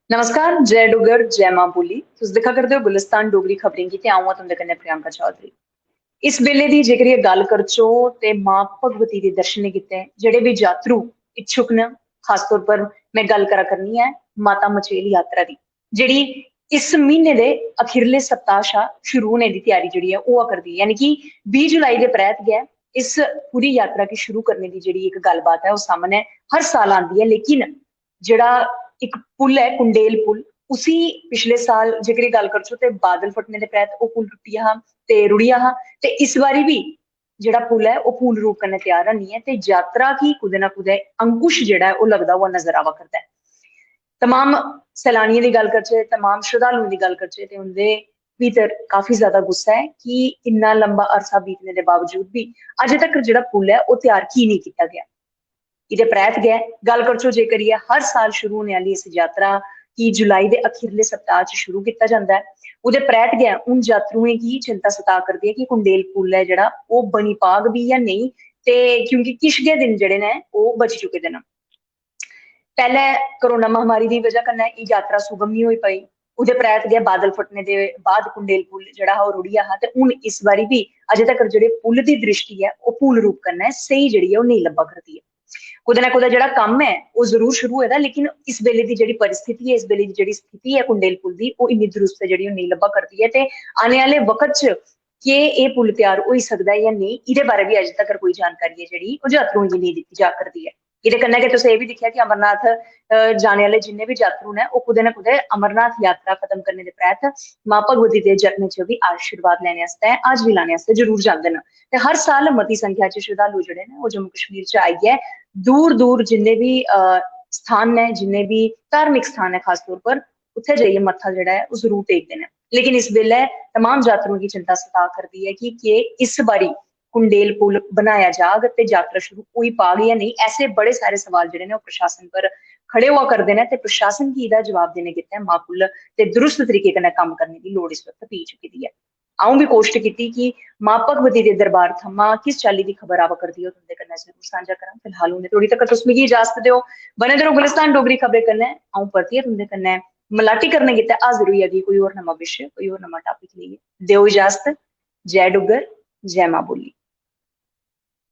नमस्कार, जय डुगर, जय मां बोली। तुस दिक्खा करदे हो गुलिस्तान डोगरी खबरें गी ते अ'ऊं आं तुंदे कन्नै प्रियंका चौधरी। इस बेल्ले दी जेकर एह् गल्ल करचो ते मां भगवती दे दर्शनें गित्तै जेह्ड़े बी यात्रु इच्छुक न, खासतौर पर मैं गल्ल करा करनी ऐ माता मचेल यात्रा दी, जेह्ड़ी इस म्हीने दे अखीरले सप्ताह शा शुरू होने दी त्यारी जेह्ड़ी ऐ होआ करदी ऐ। यानी कि 20 जुलाई दे परैंत गै इस पूरी यात्रा गी शुरू करने दी जेह्ड़ी इक गल्लबात है ओह् सामनै हर साल आंदी है। लेकिन जेह्ड़ा इक पुल है कुंडेल पुल, उसी पिछले साल जेकर एह् गल्ल करचो ते बादल फटने दे परैंत ओह् पुल टुट्टिया हा ते रुढ़िया हा। ते इस बारी भी जेह्ड़ा पुल है ओह् पूर्ण रूप कन्नै त्यार हैनी ऐ ते यात्रा गी कुदै ना कुदै अंकुश जेह्ड़ा ऐ ओह् लगदा हुआ नजर आवा करदा ऐ। तमाम सैलानियें दी गल्ल करचै, तमाम श्रद्धालुएं दी गल्ल करचै ते उं'दे भीतर काफी ज्यादा गुस्सा है कि इन्ना लंबा अरसा बीतने दे बावजूद भी अजें तक जेह्ड़ा पुल है ओह् त्यार की नहीं कीता गया। इहदे परैंत गै गल्ल करचो जे करियै हर साल शुरू होने आह्ली इस यात्रा गी जुलाई दे अखीरले सप्ताह च शुरू कीता जंदा है। ओह्दे परैंत गै हून यात्रुएं गी चिंता सता करदी है कि कुंडेल पुल है जेह्ड़ा ओह् बनी पाग बी जां नेईं, ते क्योंकि किश गै दिन जेह्ड़े न ओह् बची चुके दे न। पैह्ले कोरोना महामारी दी वजह कन्नै एह् यात्रा सुगम नहीं होई पाई। ओह्दे परैंत गै बादल फटने दे बाद कुंडेल पुल जेह्ड़ा हा ओह् रुढ़िया हा ते हून इस बारी भी अजें तक्कर जेह्ड़े पुल दी दृष्टि ऐ ओह् पूर्ण रूप कन्नै स्हेई जेह्ड़ी ऐ ओह् नेईं लब्भा करदी ऐ। कुदै ना कुदै जेह्ड़ा कम्म है ओह् जरूर शुरू होए दा, लेकिन इस बेल्ले दी जेह्ड़ी परिस्थिति है, इस बेल्ले दी जेह्ड़ी स्थिति है कुंडेल पुल दी ओह् इन्नी दुरुस्त जेह्ड़ी ओह् नेईं लब्भा करदी ऐ। ते आने आह्ले वक्त च केह् एह् पुल त्यार होई सकदा ऐ जां नेईं, एह्दे बारे बी अजें तक्कर कोई जानकारी है जेह्ड़ी ओह् यात्रुएं गी नेईं दित्ती जा करदी ऐ। एह्दे कन्नै गै तुसें एह् बी दिक्खेआ कि अमरनाथ जाने आह्ले जिन्ने बी यात्रु न ओह् कुदै ना कुदै अमरनाथ यात्रा खत्म करने दे परैंत मां भगवती दे चरणें च बी आशीर्वाद लैने आस्तै, हाजरी लाने आस्तै जरूर जांदे न। ते हर साल मती संख्या च श्रद्धालु जेह्ड़े न ओह् जम्मू कश्मीर च आइयै दूर दूर जिन्ने बी स्थान न, जिन्ने बी धार्मिक स्थान है खासतौर पर, उत्थै जाइयै मत्था जेह्ड़ा ऐ ओह् जरूर टेकदे न। लेकिन इस बेल्लै तमाम यात्रुएं गी चिंता सता करदी है कि केह् इस बारी कुंडेल पुल बनाया जाग ते यात्रा शुरू होई पाग जां नेईं। ऐसे बड़े सारे सवाल जेह्ड़े न ओह् प्रशासन पर खड़े होआ करदे न ते प्रशासन गी एह्दा जवाब देने गित्तै माकूल ते दुरुस्त तरीके कन्नै कम्म करने दी लोड़ इस वक्त पेई चुकी दी ऐ। अ'ऊं बी कोश्ट कीती कि मां भगवती दे दरबार थमां किस चाल्ली दी खबर आवा करदी ऐ तुंदे कन्नै जरूर सांझा करां। फिलहाल हुंदे तोड़ी तक्कर तुस मिगी इजाजत देओ। बने दे रहो गुलिस्तान डोगरी खबरें कन्नै। अ'ऊं परतियै तुंदे कन्नै मलाटी करने गित्तै हाजिर होई जागी कोई होर नमां विशे, कोई होर नमां टापिक लेइयै। देओ इजाजत। जय डुग्गर, जय मां बोली।